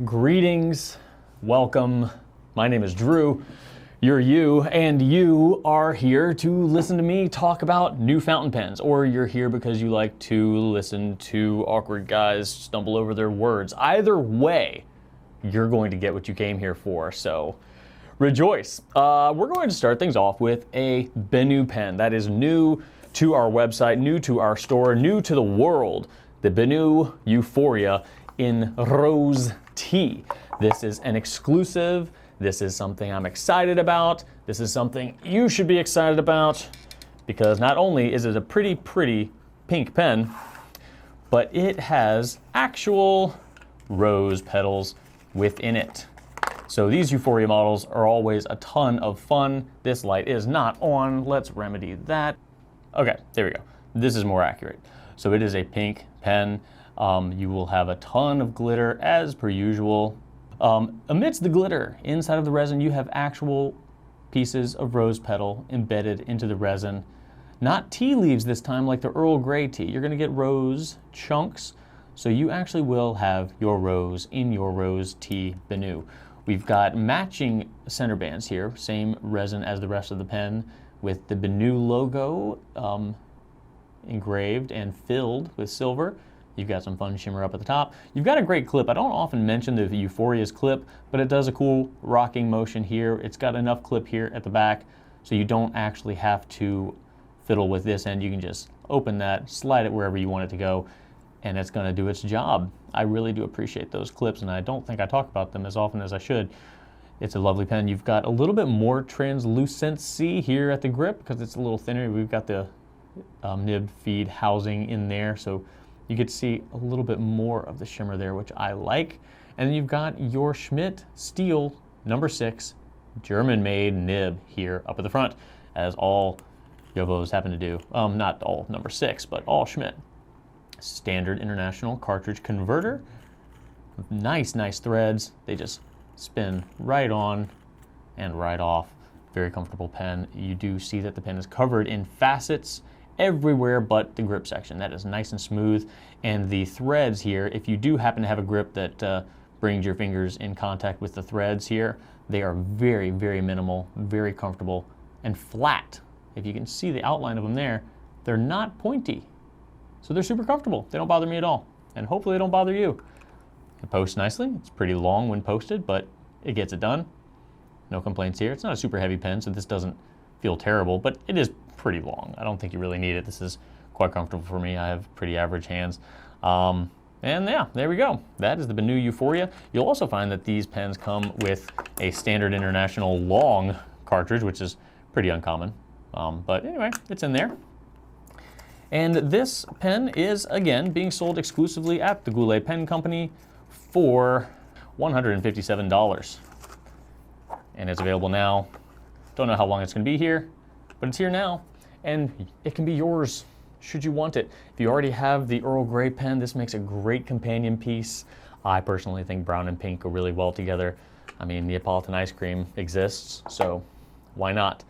Greetings, welcome. My name is Drew. You're you, and you are here to listen to me talk about new fountain pens, or you're here because you like to listen to awkward guys stumble over their words. Either way, you're going to get what you came here for, so rejoice. We're going to start things off with a Benu pen that is new to our website, new to our store, new to the world. The Benu Euphoria in Rose Tea. This is an exclusive. This is something I'm excited about. This is something you should be excited about because not only is it a pretty pink pen, but it has actual rose petals within it. So these Euphoria models are always a ton of fun. This light is not on. Let's remedy that. Okay, there we go. This is more accurate. So it is a pink pen. You will have a ton of glitter as per usual. Amidst the glitter inside of the resin, you have actual pieces of rose petal embedded into the resin. Not tea leaves this time like the Earl Grey tea. You're going to get rose chunks. So you actually will have your rose in your rose tea Benu. We've got matching center bands here, same resin as the rest of the pen, with the Benu logo engraved and filled with silver. You've got some fun shimmer up at the top. You've got a great clip. I don't often mention the Euphoria's clip, but it does a cool rocking motion here. It's got enough clip here at the back, so you don't actually have to fiddle with this end. You can just open that, slide it wherever you want it to go, and it's gonna do its job. I really do appreciate those clips, and I don't think I talk about them as often as I should. It's a lovely pen. You've got a little bit more translucency here at the grip because it's a little thinner. We've got the nib feed housing in there, so you get to see a little bit more of the shimmer there, which I like. And then you've got your Schmidt Steel number 6 German-made nib here up at the front, as all Jovos happen to do. Not all number 6, but all Schmidt. Standard international cartridge converter. Nice threads. They just spin right on and right off. Very comfortable pen. You do see that the pen is covered in facets everywhere but the grip section. That is nice and smooth. And the threads here, if you do happen to have a grip that brings your fingers in contact with the threads here, they are very minimal, very comfortable, and flat. If you can see the outline of them there, they're not pointy. So they're super comfortable. They don't bother me at all. And hopefully they don't bother you. It posts nicely. It's pretty long when posted, but it gets it done. No complaints here. It's not a super heavy pen, so this doesn't feel terrible, but it is pretty long. I don't think you really need it. This is quite comfortable for me. I have pretty average hands. And yeah, there we go. That is the Benu Euphoria. You'll also find that these pens come with a standard international long cartridge, which is pretty uncommon. But anyway, it's in there. And this pen is, again, being sold exclusively at the Goulet Pen Company for $157. And it's available now. Don't know how long it's going to be here, but it's here now, and it can be yours should you want it. If you already have the Earl Grey pen, this makes a great companion piece. I personally think brown and pink go really well together. I mean, Neapolitan ice cream exists, so why not?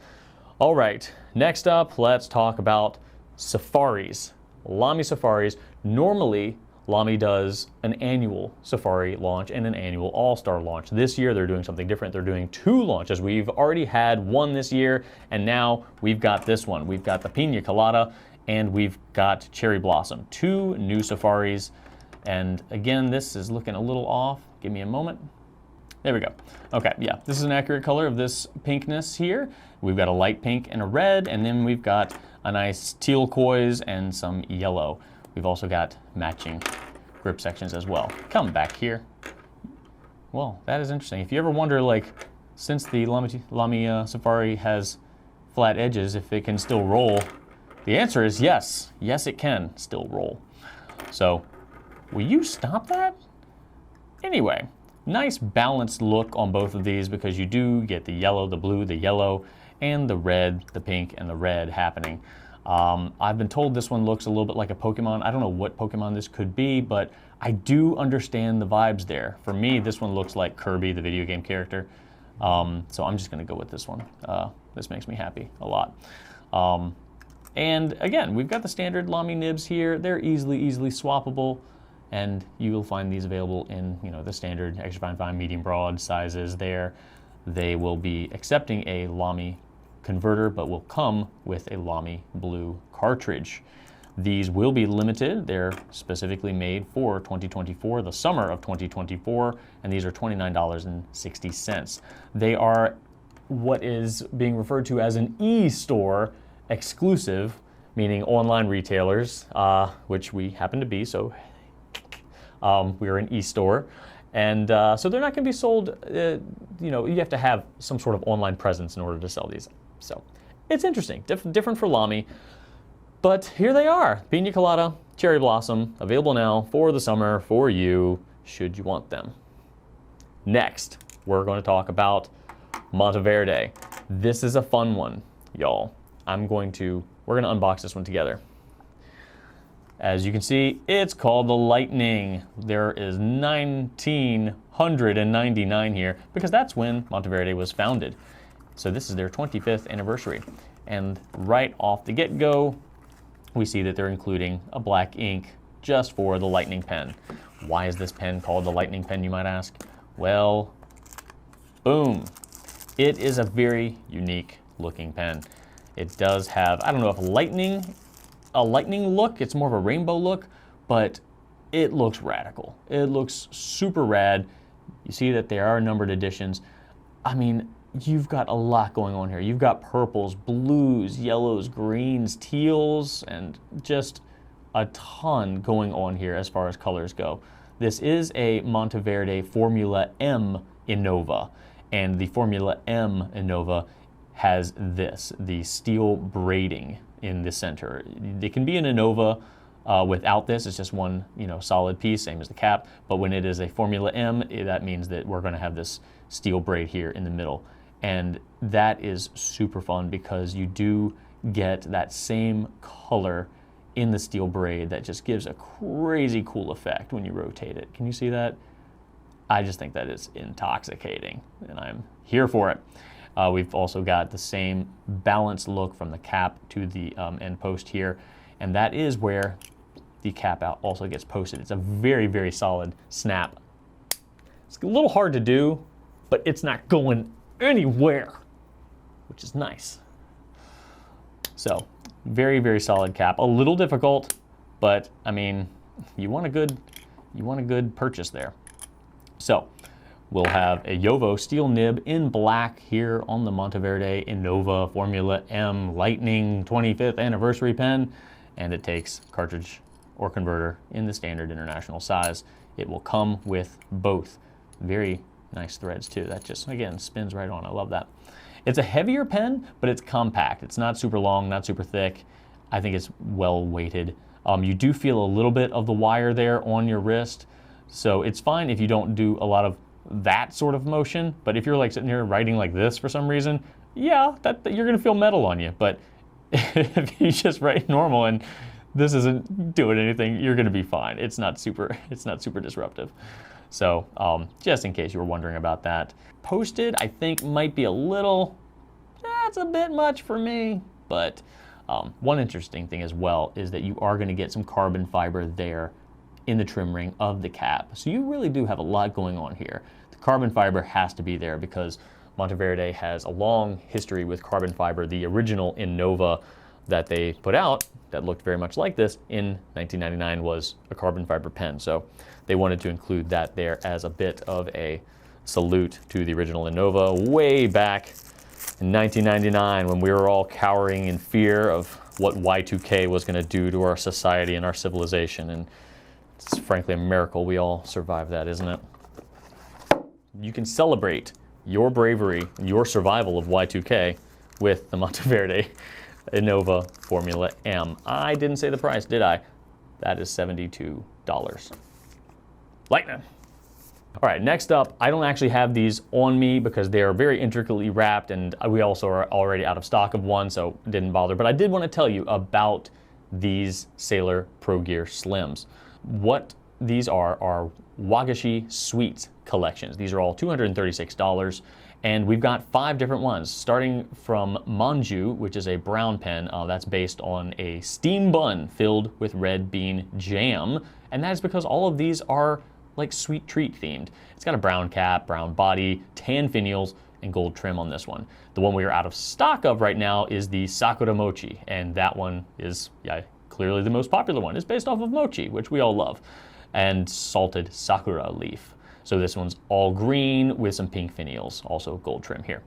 All right, next up, let's talk about safaris. Lamy safaris. Normally, Lamy does an annual safari launch and an annual all-star launch. This year, they're doing something different. They're doing 2 launches. We've already had one this year, and now we've got this one. We've got the Pina Colada, and we've got Cherry Blossom. 2 new safaris, and again, this is looking a little off. Give me a moment. There we go. Okay, yeah, this is an accurate color of this pinkness here. We've got a light pink and a red, and then we've got a nice turquoise and some yellow. We've also got matching grip sections as well. Come back here. Well, that is interesting. If you ever wonder, like, since the Lamy Safari has flat edges, if it can still roll, the answer is yes. Yes, it can still roll. So, will you stop that? Anyway, nice balanced look on both of these because you do get the yellow, the blue, the yellow, and the red, the pink, and the red happening. I've been told this one looks a little bit like a Pokemon. I don't know what Pokemon this could be, but I do understand the vibes there. For me, this one looks like Kirby, the video game character. So I'm just gonna go with this one. This makes me happy a lot. And again, we've got the standard Lamy nibs here. They're easily swappable. and you will find these available in, the standard extra fine, medium, broad sizes there. They will be accepting a Lamy converter, but will come with a Lamy blue cartridge. These will be limited. They're specifically made for 2024, the summer of 2024, and these are $29.60. They are what is being referred to as an e-store exclusive, meaning online retailers, which we happen to be, so we are an e-store. And so they're not going to be sold, you have to have some sort of online presence in order to sell these. So it's interesting, different for Lamy. But here they are, Pina Colada, Cherry Blossom, available now for the summer for you, should you want them. Next, we're going to talk about Monteverde. This is a fun one, y'all. We're going to unbox this one together. As you can see, it's called the Lightning. There is 1999 here, because that's when Monteverde was founded. So this is their 25th anniversary. And right off the get-go, we see that they're including a black ink just for the Lightning pen. Why is this pen called the Lightning pen, you might ask? Well, boom. It is a very unique looking pen. It does have, I don't know if a lightning look, it's more of a rainbow look, but it looks radical. It looks super rad. You see that there are numbered editions. I mean, you've got a lot going on here. You've got purples, blues, yellows, greens, teals, and just a ton going on here as far as colors go. This is a Monteverde Formula M Innova, and the Formula M Innova has the steel braiding in the center. It can be an Innova without this. It's just one, solid piece, same as the cap. But when it is a Formula M, that means that we're going to have this steel braid here in the middle. And that is super fun because you do get that same color in the steel braid that just gives a crazy cool effect when you rotate it. Can you see that? I just think that is intoxicating, and I'm here for it. We've also got the same balanced look from the cap to the end post here, and that is where the cap out also gets posted. It's a very, very solid snap. It's a little hard to do, but it's not going anywhere, which is nice. So, very, very solid cap. A little difficult, but I mean, you want a good purchase there. So, we'll have a Jowo steel nib in black here on the Monteverde Innova Formula M Lightning 25th anniversary pen, and it takes cartridge or converter in the standard international size. It will come with both. Very nice threads too. That just, again, spins right on. I love that. It's a heavier pen, but it's compact. It's not super long, not super thick. I think it's well weighted. You do feel a little bit of the wire there on your wrist, so it's fine if you don't do a lot of that sort of motion. But if you're like sitting here writing like this for some reason, yeah, that you're gonna feel metal on you. But if you just write normal and this isn't doing anything, you're gonna be fine. It's not super disruptive. So just in case you were wondering about that. Posted, I think, might be a little, that's a bit much for me. But one interesting thing as well is that you are going to get some carbon fiber there in the trim ring of the cap. So you really do have a lot going on here. The carbon fiber has to be there because Monteverde has a long history with carbon fiber. The original Innova that they put out that looked very much like this in 1999 was a carbon fiber pen. So they wanted to include that there as a bit of a salute to the original Innova way back in 1999 when we were all cowering in fear of what Y2K was going to do to our society and our civilization. And it's frankly a miracle we all survived that, isn't it? You can celebrate your bravery and your survival of Y2K with the Monteverde Innova Formula M. I didn't say the price, did I? That is $72. Lightning. All right, next up, I don't actually have these on me because they are very intricately wrapped, and we also are already out of stock of one, so didn't bother. But I did want to tell you about these Sailor Pro Gear Slims. What these are Wagashi Suite collections. These are all $236. And we've got 5 different ones, starting from Manju, which is a brown pen. That's based on a steam bun filled with red bean jam. And that is because all of these are like sweet treat themed. It's got a brown cap, brown body, tan finials, and gold trim on this one. The one we are out of stock of right now is the Sakura Mochi, and that one is clearly the most popular one. It's based off of mochi, which we all love, and salted sakura leaf. So this one's all green with some pink finials, also gold trim here.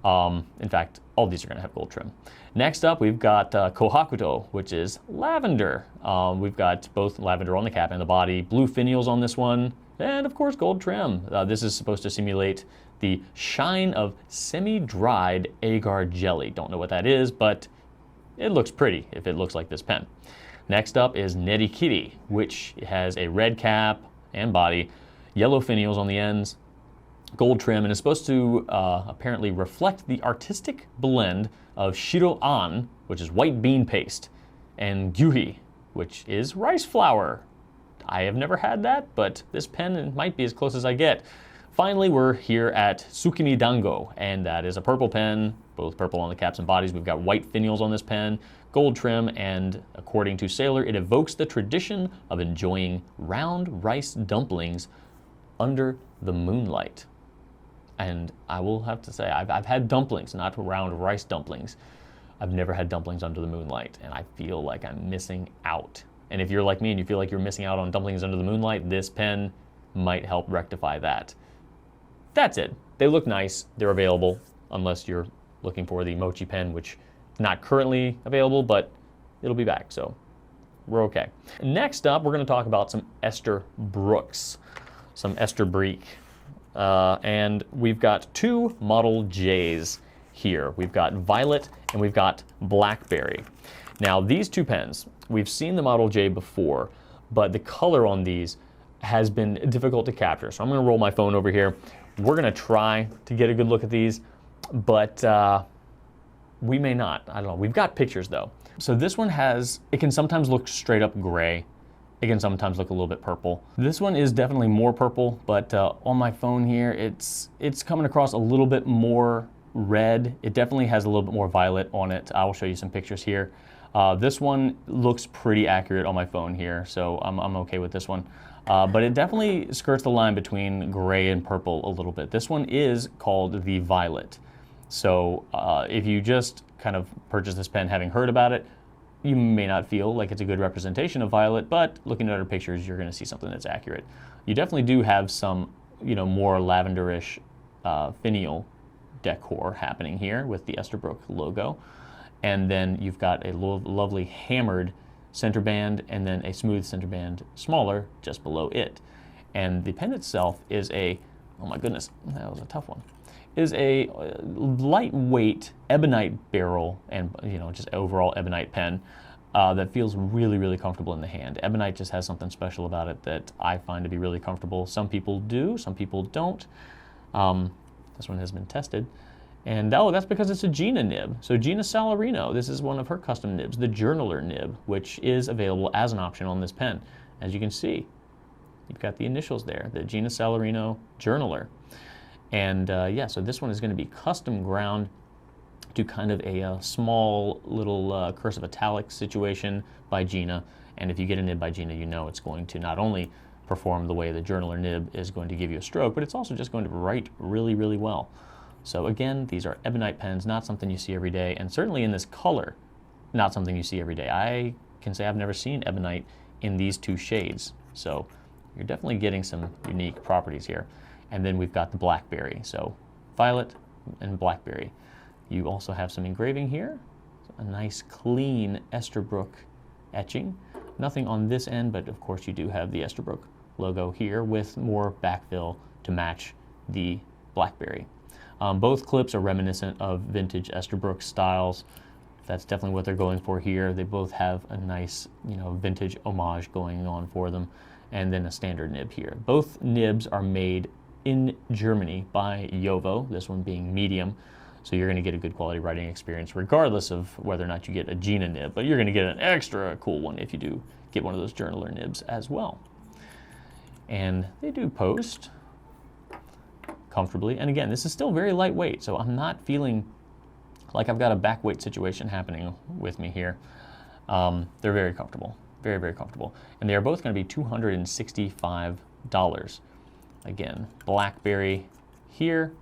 In fact, all these are going to have gold trim. Next up, we've got Kohakuto, which is lavender. We've got both lavender on the cap and the body, blue finials on this one, and of course gold trim. This is supposed to simulate the shine of semi-dried agar jelly. Don't know what that is, but it looks pretty if it looks like this pen. Next up is Nerikiri, which has a red cap and body, yellow finials on the ends, gold trim, and is supposed to apparently reflect the artistic blend of shiro-an, which is white bean paste, and gyuhi, which is rice flour. I have never had that, but this pen might be as close as I get. Finally, we're here at Tsukimi Dango, and that is a purple pen, both purple on the caps and bodies. We've got white finials on this pen, gold trim, and according to Sailor, it evokes the tradition of enjoying round rice dumplings under the moonlight. And I will have to say, I've had dumplings, not round rice dumplings. I've never had dumplings under the moonlight, and I feel like I'm missing out. And if you're like me and you feel like you're missing out on dumplings under the moonlight, this pen might help rectify that. That's it. They look nice. They're available, unless you're looking for the Mochi pen, which is not currently available, but it'll be back, so we're okay. Next up, we're going to talk about some Esterbooks, some Esterbook. And we've got two Model Js here. We've got Violet and we've got Blackberry. Now, these two pens, we've seen the Model J before, but the color on these has been difficult to capture. So I'm going to roll my phone over here. We're going to try to get a good look at these, but we may not. I don't know. We've got pictures, though. So this one it can sometimes look straight up gray. It can sometimes look a little bit purple. This one is definitely more purple, but on my phone here, it's coming across a little bit more red. It definitely has a little bit more violet on it. I will show you some pictures here. This one looks pretty accurate on my phone here, so I'm okay with this one. But it definitely skirts the line between gray and purple a little bit. This one is called the Violet. So if you just kind of purchase this pen having heard about it, you may not feel like it's a good representation of Violet, but looking at our pictures, you're going to see something that's accurate. You definitely do have some, more lavenderish finial decor happening here with the Esterbook logo. And then you've got a lovely hammered center band and then a smooth center band smaller just below it. And the pen itself is oh my goodness, that was a tough one, is a lightweight ebonite barrel and just overall ebonite pen that feels really, really comfortable in the hand. Ebonite just has something special about it that I find to be really comfortable. Some people do, some people don't. This one has been tested. And that's because it's a Gina nib. So Gina Salarino, this is one of her custom nibs, the Journaler nib, which is available as an option on this pen. As you can see, you've got the initials there, the Gina Salarino Journaler. And so this one is going to be custom ground to kind of a small little cursive italic situation by Gina. And if you get a nib by Gina, it's going to not only perform the way the Journaler nib is going to give you a stroke, but it's also just going to write really, really well. So again, these are ebonite pens, not something you see every day, and certainly in this color, not something you see every day. I can say I've never seen ebonite in these two shades. So you're definitely getting some unique properties here. And then we've got the Blackberry, so violet and Blackberry. You also have some engraving here, a nice clean Esterbook etching. Nothing on this end, but of course you do have the Esterbook logo here with more backfill to match the Blackberry. Both clips are reminiscent of vintage Esterbook styles. That's definitely what they're going for here. They both have a nice, vintage homage going on for them, and then a standard nib here. Both nibs are made in Germany by Jowo, this one being medium, so you're going to get a good quality writing experience regardless of whether or not you get a Gina nib, but you're going to get an extra cool one if you do get one of those Journaler nibs as well. And they do post comfortably, and again, this is still very lightweight, so I'm not feeling like I've got a back weight situation happening with me here. They're very comfortable. Very, very comfortable. And they are both going to be $265. Again, Blackberry here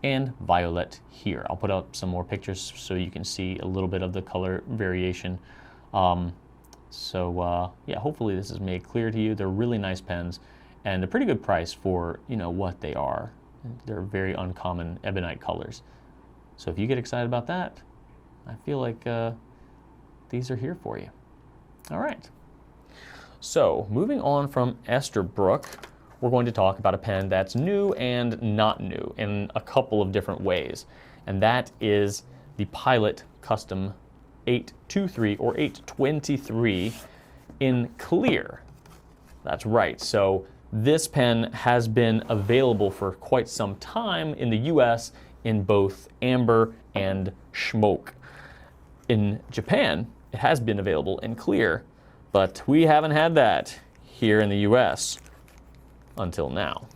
and Violet here. I'll put up some more pictures so you can see a little bit of the color variation. Yeah, hopefully this is made clear to you. They're really nice pens and a pretty good price for, you know, what they are. They're very uncommon ebonite colors. So if you get excited about that, I feel like these are here for you. All right. So moving on from Esterbook, we're going to talk about a pen that's new and not new in a couple of different ways. And that is the Pilot Custom 823 or 823 in clear. That's right. So this pen has been available for quite some time in the US in both amber and smoke. In Japan, it has been available in clear, but we haven't had that here in the US until now.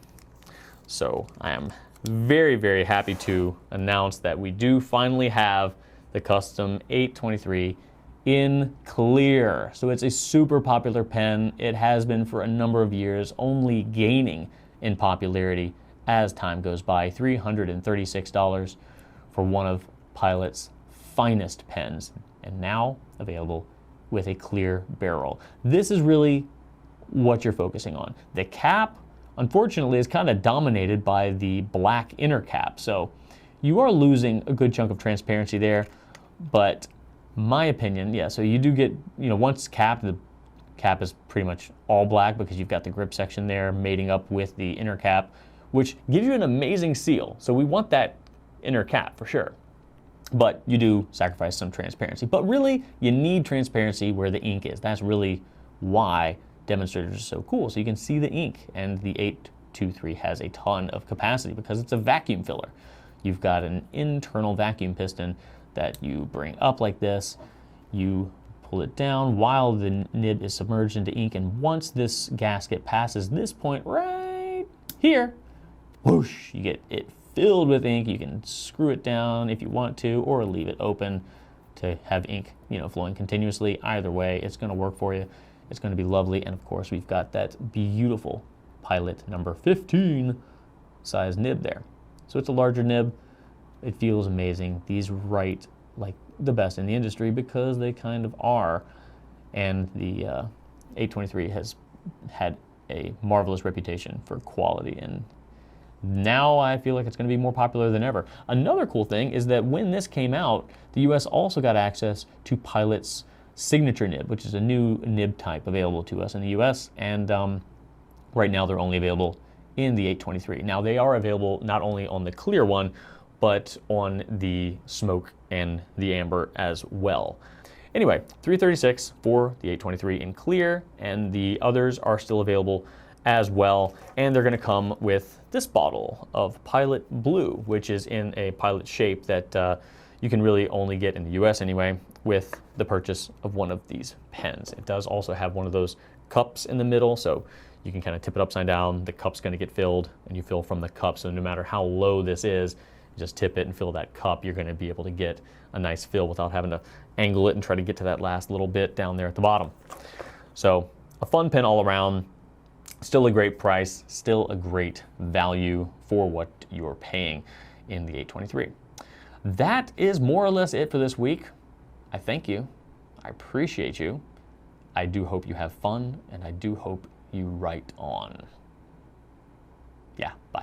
So I am very, very happy to announce that we do finally have the Custom 823 in clear. So it's a super popular pen. It has been for a number of years, only gaining in popularity as time goes by. $336 for one of Pilot's finest pens, and now available with a clear barrel. This is really what you're focusing on. The cap, unfortunately, is kind of dominated by the black inner cap, so you are losing a good chunk of transparency there, but my opinion, yeah, so you do get, you know, once capped, the cap is pretty much all black because you've got the grip section there mating up with the inner cap, which gives you an amazing seal. So we want that inner cap for sure. But you do sacrifice some transparency. But really, you need transparency where the ink is. That's really why demonstrators are so cool. So you can see the ink, and the 823 has a ton of capacity because it's a vacuum filler. You've got an internal vacuum piston that you bring up like this. You pull it down while the nib is submerged into ink, and once this gasket passes this point right here, whoosh, you get it filled with ink. You can screw it down if you want to, or leave it open to have ink, you know, flowing continuously. Either way, it's going to work for you. It's going to be lovely. And of course, we've got that beautiful Pilot number 15 size nib there. So it's a larger nib. It feels amazing. These write like the best in the industry because they kind of are. And the 823 has had a marvelous reputation for quality, and now I feel like it's going to be more popular than ever. Another cool thing is that when this came out, the US also got access to Pilot's signature nib, which is a new nib type available to us in the US, and right now they're only available in the 823. Now they are available not only on the clear one, but on the smoke and the amber as well. Anyway, $336 for the 823 in clear, and the others are still available as well, and they're going to come with this bottle of Pilot Blue, which is in a Pilot shape that you can really only get in the US anyway with the purchase of one of these pens. It does also have one of those cups in the middle, so you can kind of tip it upside down. The cup's going to get filled, and you fill from the cup, so no matter how low this is, you just tip it and fill that cup. You're going to be able to get a nice fill without having to angle it and try to get to that last little bit down there at the bottom. So a fun pen all around. Still a great price, still a great value for what you're paying in the 823. That is more or less it for this week. I thank you. I appreciate you. I do hope you have fun, and I do hope you write on. Yeah, bye.